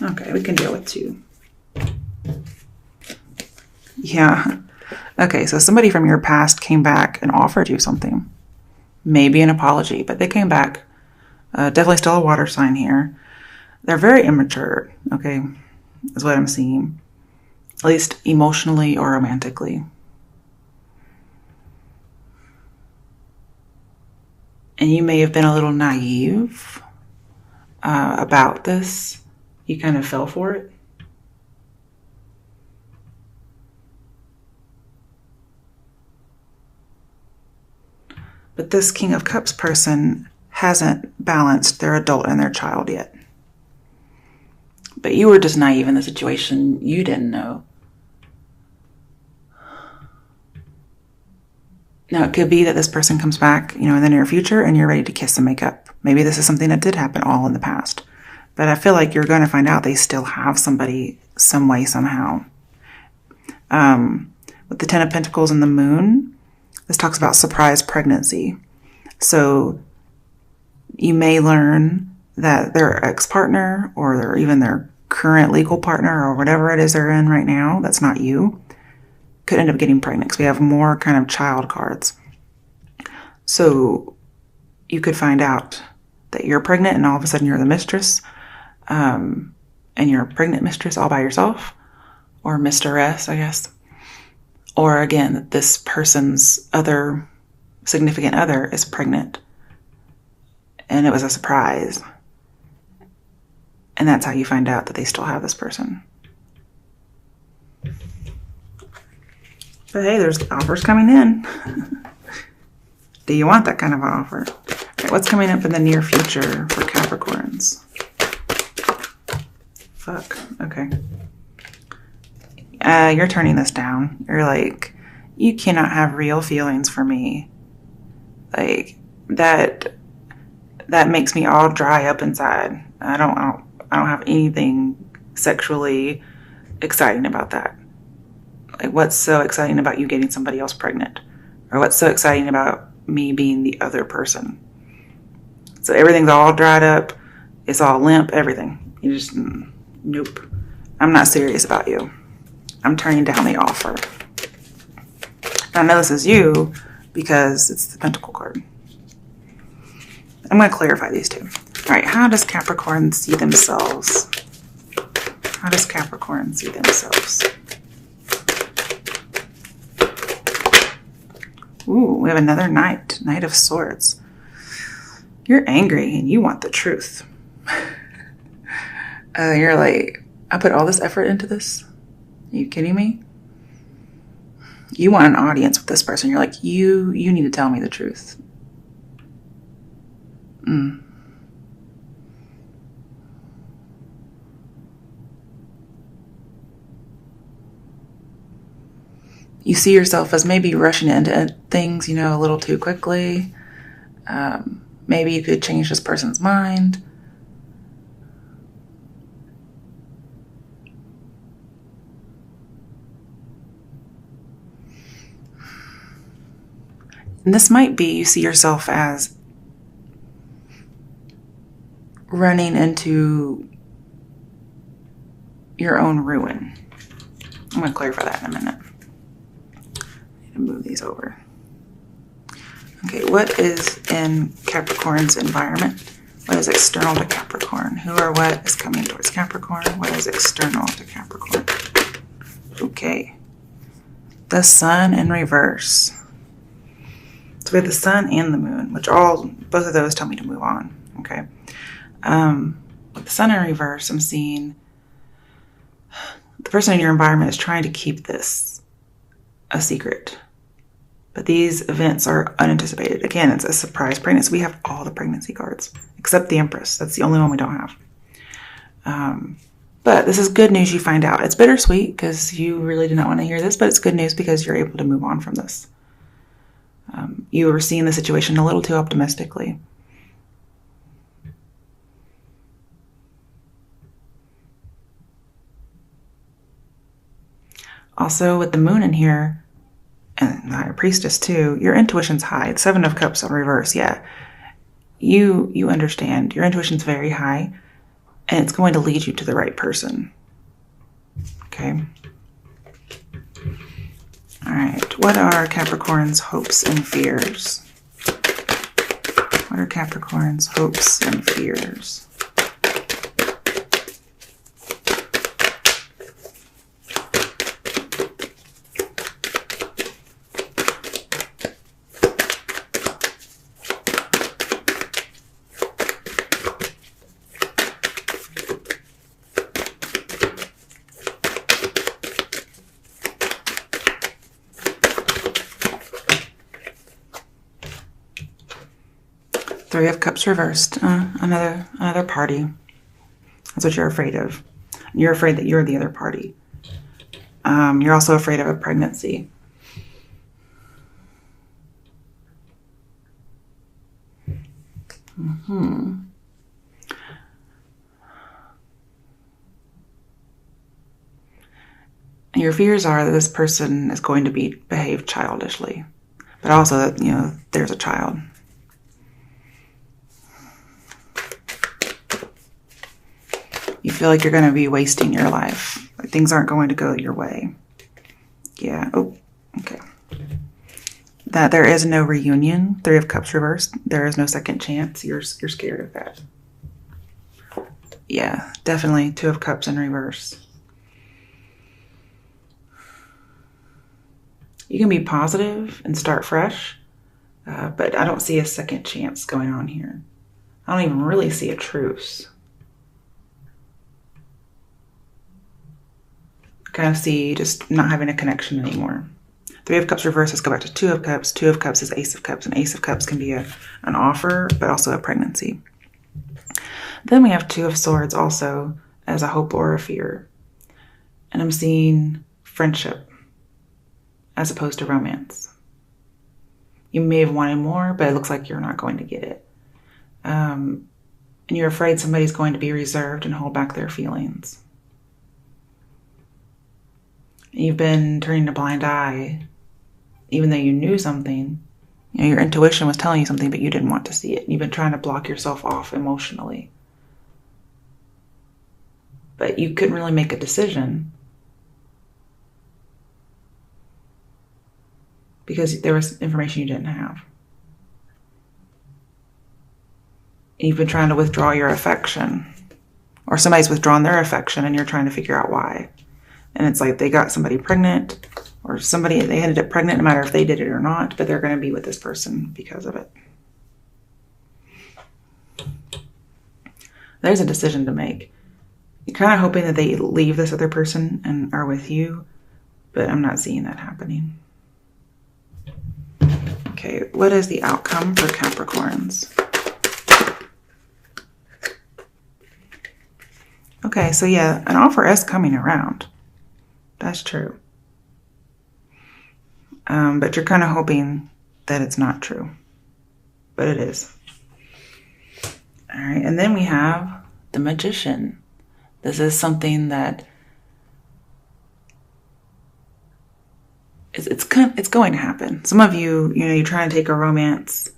Okay, we can deal with 2. Yeah. Okay, so somebody from your past came back and offered you something. Maybe an apology, but they came back. Definitely still a water sign here. They're very immature, okay, is what I'm seeing. At least emotionally or romantically. And you may have been a little naive about this. You kind of fell for it. But this King of Cups person hasn't balanced their adult and their child yet. But you were just naive in the situation. You didn't know. Now, it could be that this person comes back, in the near future and you're ready to kiss and make up. Maybe this is something that did happen all in the past. But I feel like you're going to find out they still have somebody some way, somehow. With the 10 of Pentacles and the Moon, this talks about surprise pregnancy. So you may learn that their ex-partner or even their current legal partner or whatever it is they're in right now, that's not you, could end up getting pregnant because we have more kind of child cards. So you could find out that you're pregnant and all of a sudden you're the mistress, and you're a pregnant mistress all by yourself, or mistress, I guess. Or again, that this person's other significant other is pregnant and it was a surprise. And that's how you find out that they still have this person. But hey, there's offers coming in. Do you want that kind of an offer? Okay, what's coming up in the near future for Capricorns? Fuck. Okay. You're turning this down. You're like, you cannot have real feelings for me. Like, that makes me all dry up inside. I don't have anything sexually exciting about that. Like, what's so exciting about you getting somebody else pregnant? Or what's so exciting about me being the other person? So everything's all dried up. It's all limp, everything. You just, nope. I'm not serious about you. I'm turning down the offer. I know this is you because it's the Pentacle card. I'm going to clarify these two. All right, how does Capricorn see themselves? How does Capricorn see themselves? Ooh, we have another Knight. Knight of Swords. You're angry and you want the truth. You're like, I put all this effort into this? Are you kidding me? You want an audience with this person. You're like, you need to tell me the truth. You see yourself as maybe rushing into things, a little too quickly. Maybe you could change this person's mind. And this might be you see yourself as running into your own ruin. I'm going to clarify that in a minute. I need to move these over. Okay, what is in Capricorn's environment? What is external to Capricorn? Who or what is coming towards Capricorn? What is external to Capricorn? Okay. The Sun in reverse. So we have the Sun and the Moon, which both of those tell me to move on. Okay. With the Sun in reverse, I'm seeing the person in your environment is trying to keep this a secret. But these events are unanticipated. Again, it's a surprise pregnancy. We have all the pregnancy cards, except the Empress. That's the only one we don't have. But this is good news you find out. It's bittersweet because you really did not want to hear this, but it's good news because you're able to move on from this. You were seeing the situation a little too optimistically. Also, with the Moon in here, and the High Priestess too, your intuition's high. 7 of Cups in reverse, yeah. You understand. Your intuition's very high. And it's going to lead you to the right person. Okay. All right. What are Capricorn's hopes and fears? What are Capricorn's hopes and fears? Three of Cups reversed. Another party. That's what you're afraid of. You're afraid that you're the other party. You're also afraid of a pregnancy. Your fears are that this person is going to behave childishly, but also that, there's a child. You feel like you're going to be wasting your life. Like things aren't going to go your way. Yeah. Oh, okay. That there is no reunion. Three of Cups reversed. There is no second chance. You're scared of that. Yeah, definitely. Two of Cups in reverse. You can be positive and start fresh, but I don't see a second chance going on here. I don't even really see a truce. Kind of see just not having a connection anymore. Three of Cups reverse. Let's go back to Two of Cups. Two of Cups is Ace of Cups, and Ace of Cups can be an offer, but also a pregnancy. Then we have Two of Swords also as a hope or a fear. And I'm seeing friendship as opposed to romance. You may have wanted more, but it looks like you're not going to get it. And you're afraid somebody's going to be reserved and hold back their feelings. You've been turning a blind eye, even though you knew something. Your intuition was telling you something, but you didn't want to see it. You've been trying to block yourself off emotionally. But you couldn't really make a decision because there was information you didn't have. And you've been trying to withdraw your affection, or somebody's withdrawn their affection and you're trying to figure out why. And it's like they got somebody pregnant, or they ended up pregnant no matter if they did it or not, but they're going to be with this person because of it. There's a decision to make. You're kind of hoping that they leave this other person and are with you, but I'm not seeing that happening. Okay, what is the outcome for Capricorns? Okay, so yeah, an offer is coming around. That's true. But you're kind of hoping that it's not true. But it is. All right, and then we have the Magician. This is something that it's going to happen. Some of you, you're trying to take a romance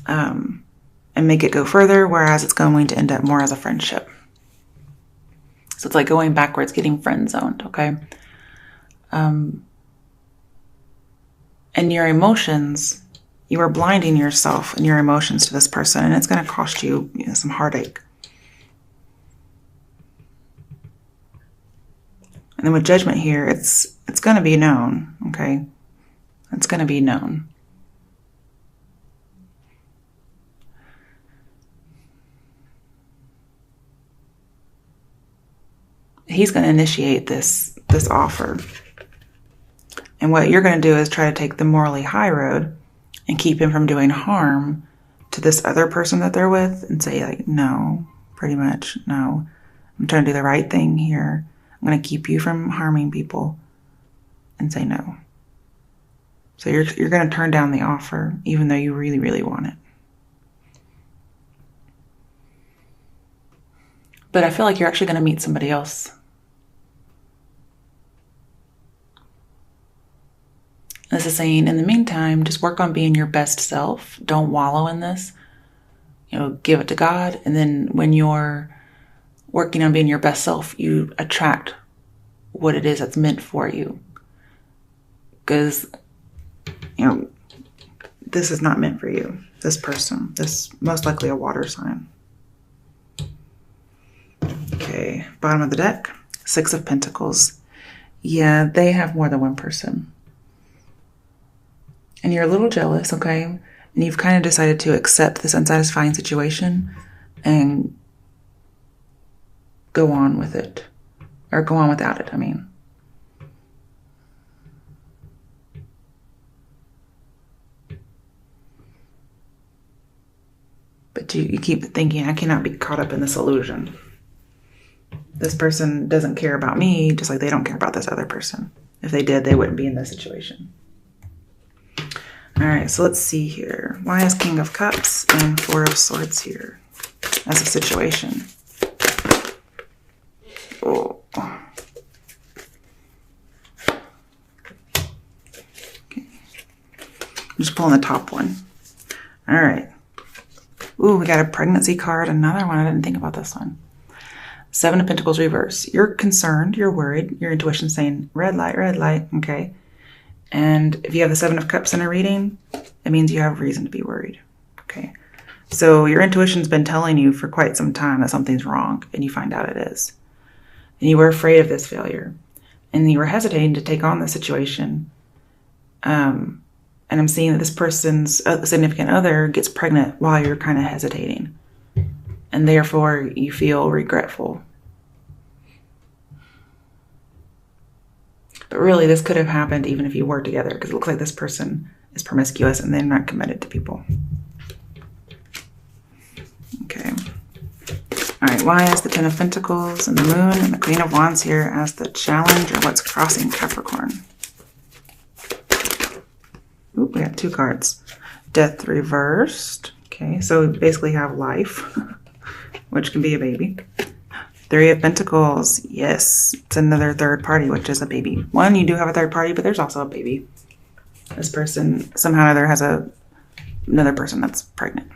and make it go further, whereas it's going to end up more as a friendship. So it's like going backwards, getting friend zoned, okay? And your emotions, you are blinding yourself and your emotions to this person, and it's going to cost you, some heartache. And then with Judgment here, it's going to be known, okay? It's going to be known. He's going to initiate this offer. And what you're going to do is try to take the morally high road and keep him from doing harm to this other person that they're with and say, like, no, pretty much, no. I'm trying to do the right thing here. I'm going to keep you from harming people and say no. So you're going to turn down the offer even though you really, really want it. But I feel like you're actually going to meet somebody else. This is saying, in the meantime, just work on being your best self. Don't wallow in this. Give it to God. And then when you're working on being your best self, you attract what it is that's meant for you. Because, this is not meant for you. This person, this most likely a water sign. Okay, bottom of the deck, 6 of Pentacles. Yeah, they have more than one person. And you're a little jealous, okay? And you've kind of decided to accept this unsatisfying situation and go on with it. Or go on without it, I mean. But you keep thinking, I cannot be caught up in this illusion. This person doesn't care about me, just like they don't care about this other person. If they did, they wouldn't be in this situation. All right, so let's see here. Why is King of Cups and 4 of Swords here as a situation? Oh. Okay. I'm just pulling the top one. All right. Ooh, we got a pregnancy card. Another one. I didn't think about this one. 7 of Pentacles reverse. You're concerned. You're worried. Your intuition's saying red light, okay? And if you have the 7 of Cups in a reading, it means you have reason to be worried, okay? So your intuition's been telling you for quite some time that something's wrong, and you find out it is. And you were afraid of this failure. And you were hesitating to take on the situation. And I'm seeing that this person's significant other gets pregnant while you're kind of hesitating. And therefore, you feel regretful. But really, this could have happened even if you were together, because it looks like this person is promiscuous and they're not committed to people. Okay. All right, why is the 10 of Pentacles and the Moon and the Queen of Wands here as the challenge, or what's crossing Capricorn? Oop, we got 2 cards. Death reversed. Okay, so we basically have life, which can be a baby. 3 of Pentacles. Yes, it's another third party, which is a baby. One, you do have a third party, but there's also a baby. This person somehow or other has another person that's pregnant.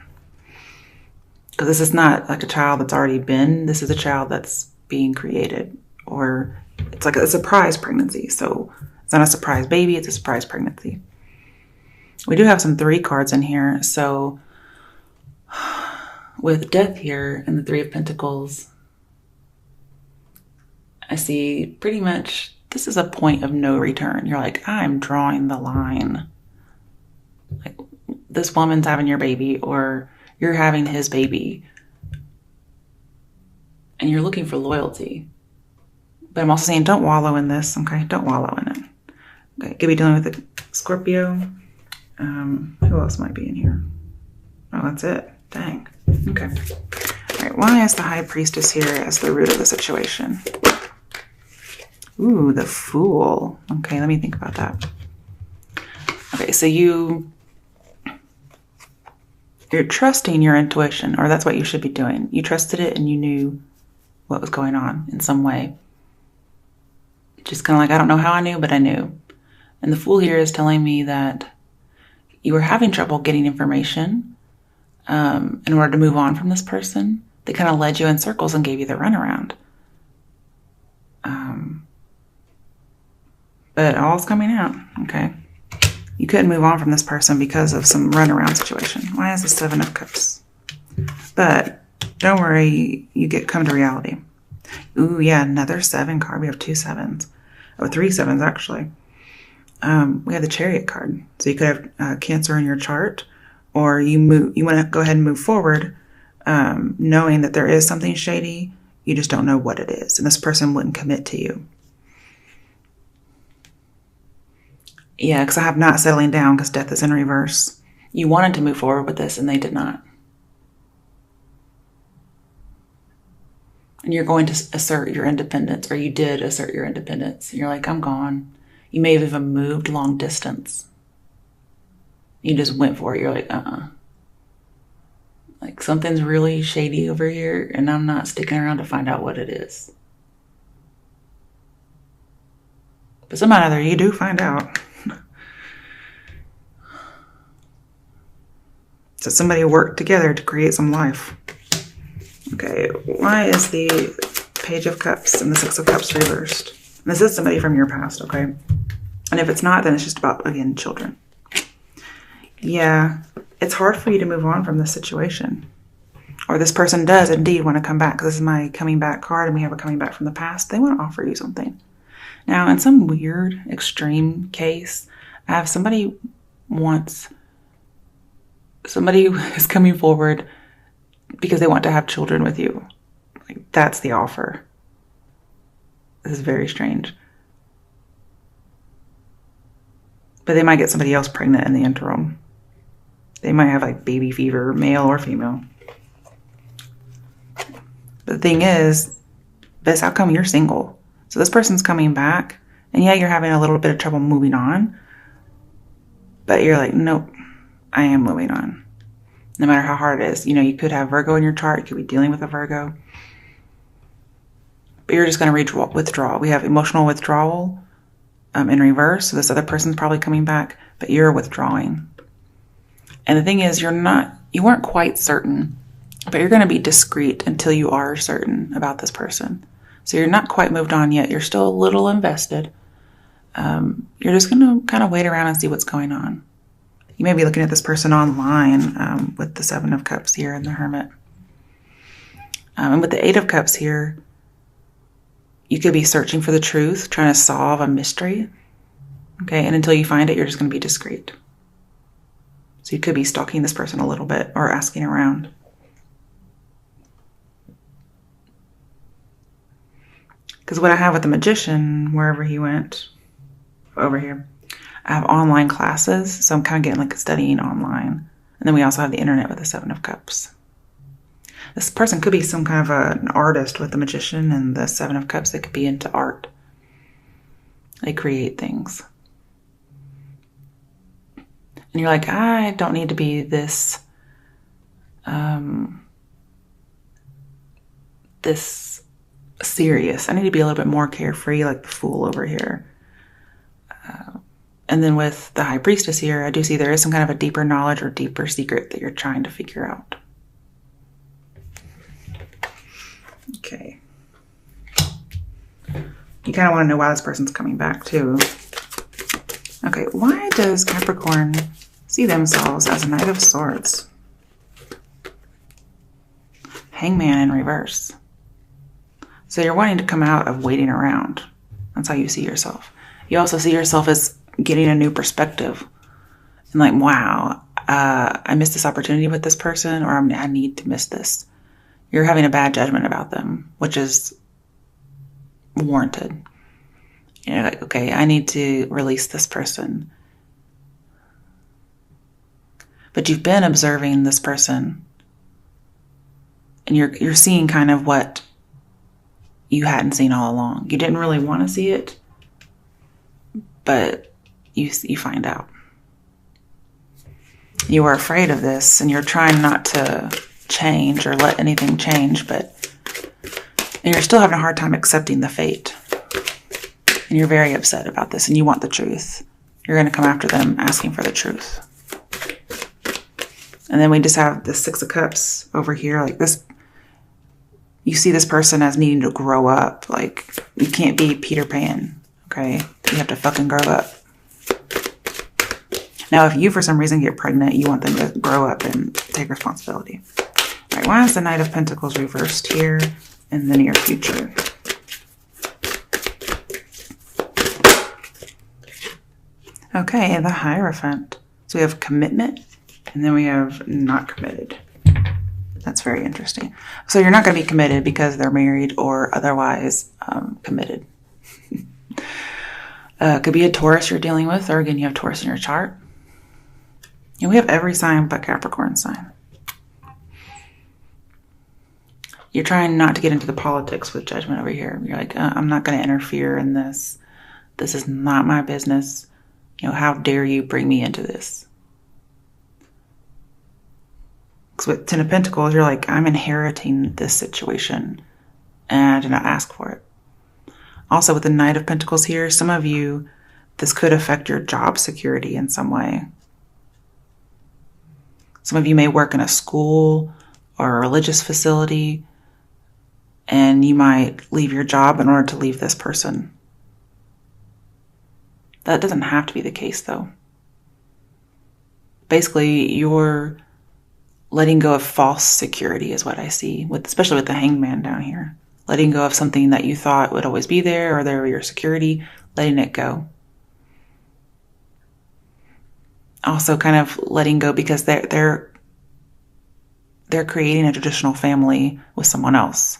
Because this is not like a child that's already been. This is a child that's being created. Or it's like a surprise pregnancy. So it's not a surprise baby, it's a surprise pregnancy. We do have some 3 cards in here. So with death here and the 3 of Pentacles, I see pretty much this is a point of no return. You're like, I'm drawing the line. Like, this woman's having your baby, or you're having his baby. And you're looking for loyalty. But I'm also saying don't wallow in this, okay? Don't wallow in it. Okay, could be dealing with a Scorpio. Who else might be in here? Oh, that's it. Dang. Okay. All right, why is the High Priestess here as the root of the situation? Ooh, the Fool. Okay, let me think about that. Okay, so you're trusting your intuition, or that's what you should be doing. You trusted it and you knew what was going on in some way. Just kind of like, I don't know how I knew, but I knew. And the Fool here is telling me that you were having trouble getting information in order to move on from this person. They kind of led you in circles and gave you the runaround. But all's coming out, okay? You couldn't move on from this person because of some runaround situation. Why is the 7 of Cups? But don't worry, you come to reality. Ooh, yeah, another 7 card. We have 2 7s. Oh, 3 7s, actually. We have the Chariot card. So you could have Cancer in your chart, or you want to go ahead and move forward, knowing that there is something shady. You just don't know what it is. And this person wouldn't commit to you. Yeah, because I have not settling down because death is in reverse. You wanted to move forward with this and they did not. And you're going to assert your independence, or you did assert your independence. And you're like, I'm gone. You may have even moved long distance. You just went for it. You're like, Like, something's really shady over here and I'm not sticking around to find out what it is. But somehow or other, you do find out. So somebody worked together to create some life. Okay, why is the Page of Cups and the Six of Cups reversed? And this is somebody from your past, okay? And if it's not, then it's just about, again, children. Yeah, it's hard for you to move on from this situation. Or this person does indeed want to come back, because this is my coming back card, and we have a coming back from the past. They want to offer you something. Now, in some weird, extreme case, I have somebody who is coming forward because they want to have children with you. Like, that's the offer. This is very strange. But they might get somebody else pregnant in the interim. They might have like baby fever, male or female. But the thing is, this outcome, you're single. So this person's coming back, and yeah, you're having a little bit of trouble moving on. But you're like, nope, I am moving on. No matter how hard it is. You know, you could have Virgo in your chart. You could be dealing with a Virgo. But you're just going to withdraw. We have emotional withdrawal in reverse. So this other person's probably coming back, but you're withdrawing. And the thing is, you weren't quite certain, but you're going to be discreet until you are certain about this person. So you're not quite moved on yet. You're still a little invested. You're just going to kind of wait around and see what's going on. You may be looking at this person online with the Seven of Cups here and the Hermit. And with the Eight of Cups here, you could be searching for the truth, trying to solve a mystery. Okay, and until you find it, you're just going to be discreet. So you could be stalking this person a little bit or asking around. Because what I have with the Magician, wherever he went, over here, I have online classes. So I'm kind of getting like studying online. And then we also have the internet with the Seven of Cups. This person could be some kind of an artist with the Magician and the Seven of Cups. They could be into art. They create things. And you're like, I don't need to be this, this serious. I need to be a little bit more carefree, like the Fool over here. And then with the High Priestess here, I do see there is some kind of a deeper knowledge or deeper secret that you're trying to figure out. Okay. You kind of want to know why this person's coming back too. Okay, why does Capricorn see themselves as a Knight of Swords? Hangman in reverse. So you're wanting to come out of waiting around. That's how you see yourself. You also see yourself as getting a new perspective. And like, wow, I missed this opportunity with this person, or I need to miss this. You're having a bad judgment about them, which is warranted. You're like, okay, I need to release this person. But you've been observing this person, and you're seeing kind of what you hadn't seen all along. You didn't really want to see it, but you find out. You were afraid of this, and you're trying not to change or let anything change, and you're still having a hard time accepting the fate. And you're very upset about this, and you want the truth. You're going to come after them asking for the truth. And then we just have the Six of Cups over here, like this. You see this person as needing to grow up. Like, you can't be Peter Pan, okay? You have to fucking grow up. Now, if you, for some reason, get pregnant, you want them to grow up and take responsibility. All right, why is the Knight of Pentacles reversed here in the near future? Okay, the Hierophant. So we have commitment, and then we have not committed. That's very interesting. So you're not going to be committed because they're married or otherwise committed. Could be a Taurus you're dealing with, or again, you have Taurus in your chart. And we have every sign but Capricorn sign. You're trying not to get into the politics with Judgment over here. You're like, I'm not going to interfere in this. This is not my business. You know, how dare you bring me into this? Because with Ten of Pentacles, you're like, I'm inheriting this situation, and I did not ask for it. Also, with the Knight of Pentacles here, some of you, this could affect your job security in some way. Some of you may work in a school or a religious facility, and you might leave your job in order to leave this person. That doesn't have to be the case, though. Basically, you're letting go of false security is what I see, especially with the hangman down here. Letting go of something that you thought would always be there, or there were your security, letting it go. Also kind of letting go because they're creating a traditional family with someone else.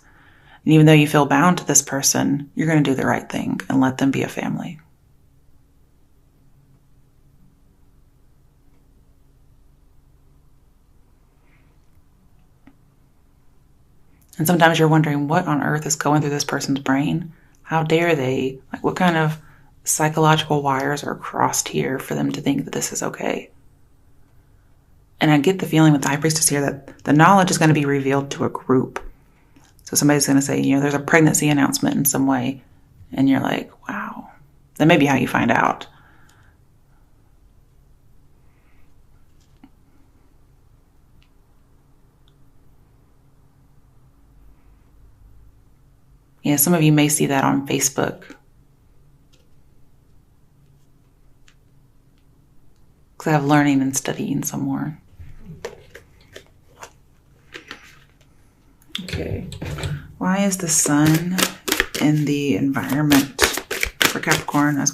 And even though you feel bound to this person, you're going to do the right thing and let them be a family. And sometimes you're wondering what on earth is going through this person's brain. How dare they? Like, what kind of psychological wires are crossed here for them to think that this is okay? And I get the feeling with the High Priestess here that the knowledge is going to be revealed to a group. So somebody's going to say, there's a pregnancy announcement in some way. And you're like, wow. That may be how you find out. Yeah, some of you may see that on Facebook. Because I have learning and studying some more. Okay. Why is the sun in the environment for Capricorn as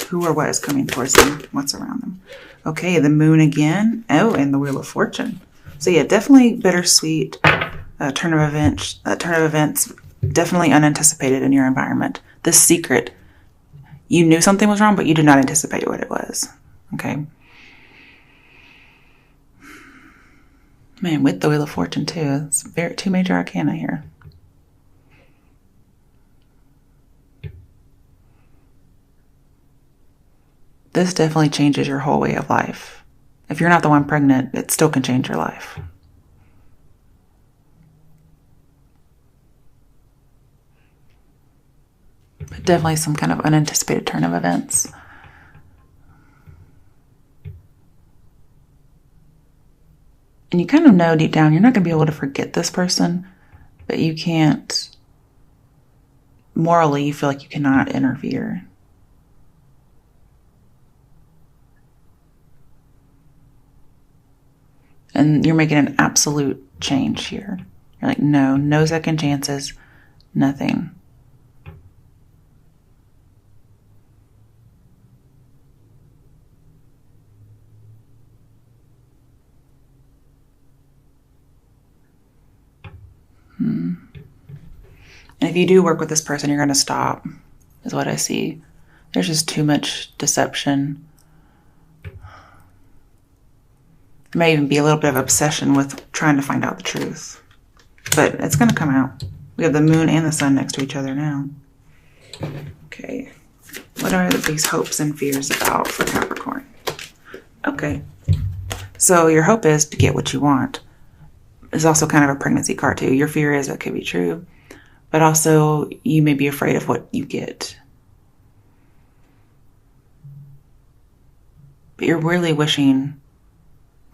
who or what is coming towards them, what's around them? Okay, the moon again. Oh, and the Wheel of Fortune. So yeah, definitely bittersweet turn of events, definitely unanticipated in your environment. This secret, you knew something was wrong, but you did not anticipate what it was. Okay. Man, with the Wheel of Fortune too. It's two major arcana here. This definitely changes your whole way of life. If you're not the one pregnant, it still can change your life. But definitely some kind of unanticipated turn of events. And you kind of know deep down you're not going to be able to forget this person, but you can't, morally, you feel like you cannot interfere. And you're making an absolute change here. You're like, no second chances, nothing. And if you do work with this person, you're going to stop, is what I see. There's just too much deception. There may even be a little bit of obsession with trying to find out the truth. But it's going to come out. We have the moon and the sun next to each other now. Okay. What are these hopes and fears about for Capricorn? Okay. So your hope is to get what you want. It's also kind of a pregnancy card too. Your fear is that could be true. But also you may be afraid of what you get. But you're really wishing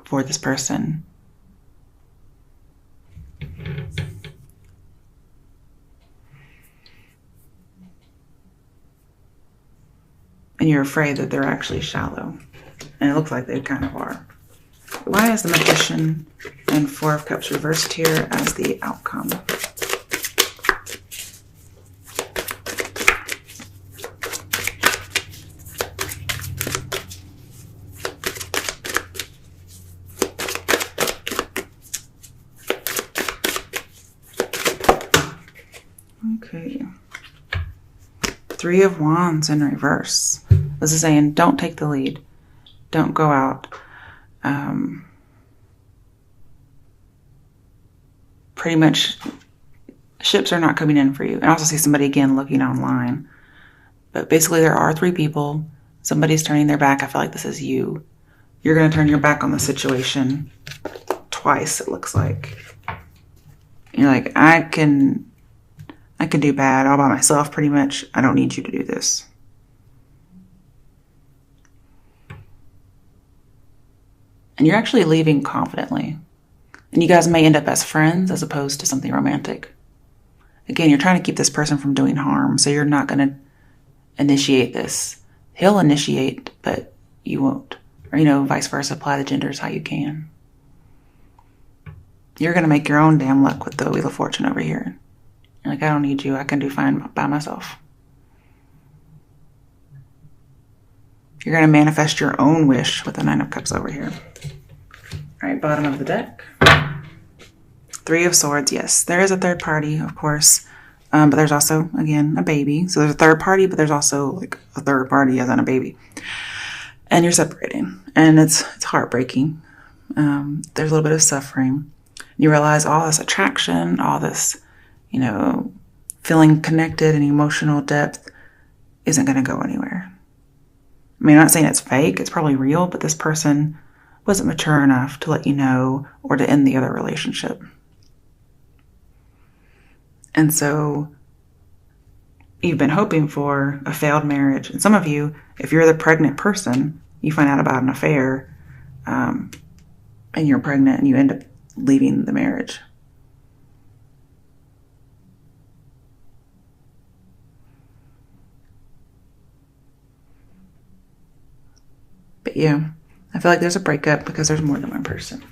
for this person. And you're afraid that they're actually shallow. And it looks like they kind of are. Why is the Magician and Four of Cups reversed here as the outcome? Okay. Three of Wands in reverse. This is saying don't take the lead. Don't go out. Pretty much ships are not coming in for you. And I also see somebody again looking online. But basically there are three people. Somebody's turning their back. I feel like this is you. You're going to turn your back on the situation twice, it looks like. You're like, I can do bad all by myself pretty much. I don't need you to do this. And you're actually leaving confidently. And you guys may end up as friends as opposed to something romantic. Again, you're trying to keep this person from doing harm, so you're not going to initiate this. He'll initiate, but you won't. Or, vice versa, apply the genders how you can. You're going to make your own damn luck with the Wheel of Fortune over here. You're like, I don't need you. I can do fine by myself. You're going to manifest your own wish with the Nine of Cups over here. All right, bottom of the deck. Three of Swords, yes. There is a third party, of course. But there's also, again, a baby. So there's a third party, but there's also like a third party as in a baby. And you're separating. And it's heartbreaking. There's a little bit of suffering. You realize all this attraction, all this, feeling connected and emotional depth isn't going to go anywhere. I mean, I'm not saying it's fake. It's probably real, but this person wasn't mature enough to let you know or to end the other relationship. And so you've been hoping for a failed marriage. And some of you, if you're the pregnant person, you find out about an affair and you're pregnant and you end up leaving the marriage. But yeah, I feel like there's a breakup because there's more than one person.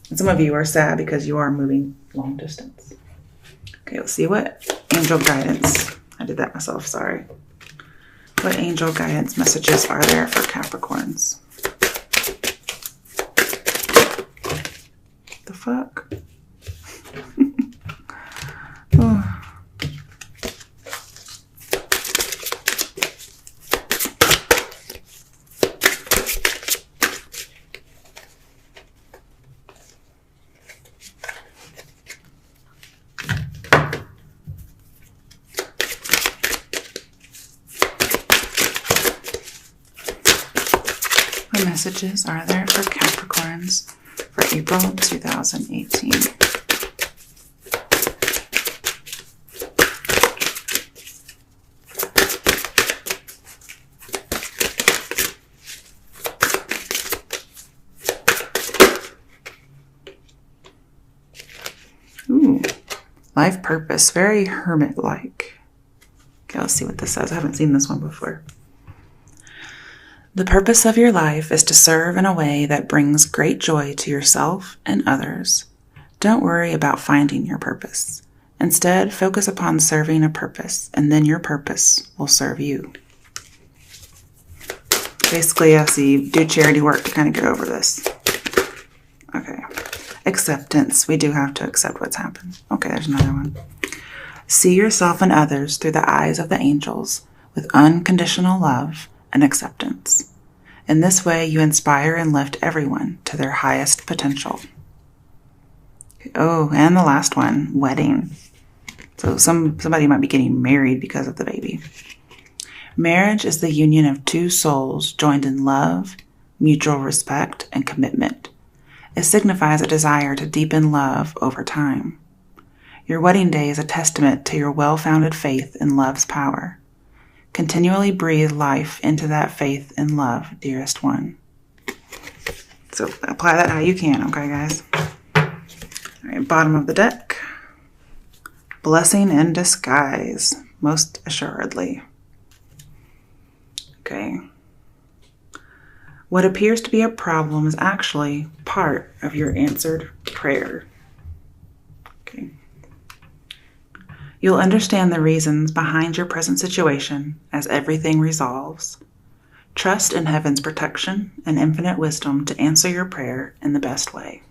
And some of you are sad because you are moving long distance. Okay, let's see what angel guidance. I did that myself, sorry. What angel guidance messages are there for Capricorns? The fuck? Oh. What messages are there for Capricorns for April 2018? Ooh, life purpose, very hermit-like. Okay, let's see what this says. I haven't seen this one before. The purpose of your life is to serve in a way that brings great joy to yourself and others. Don't worry about finding your purpose. Instead, focus upon serving a purpose, and then your purpose will serve you. Basically, I see do charity work to kind of get over this. Okay. Acceptance. We do have to accept what's happened. Okay, there's another one. See yourself and others through the eyes of the angels with unconditional love and acceptance. In this way, you inspire and lift everyone to their highest potential. Oh, and the last one, wedding. So somebody might be getting married because of the baby. Marriage is the union of two souls joined in love, mutual respect, and commitment. It signifies a desire to deepen love over time. Your wedding day is a testament to your well-founded faith in love's power. Continually breathe life into that faith and love, dearest one. So apply that how you can, okay, guys? All right, bottom of the deck. Blessing in disguise, most assuredly. Okay. What appears to be a problem is actually part of your answered prayer. Okay. You'll understand the reasons behind your present situation as everything resolves. Trust in heaven's protection and infinite wisdom to answer your prayer in the best way.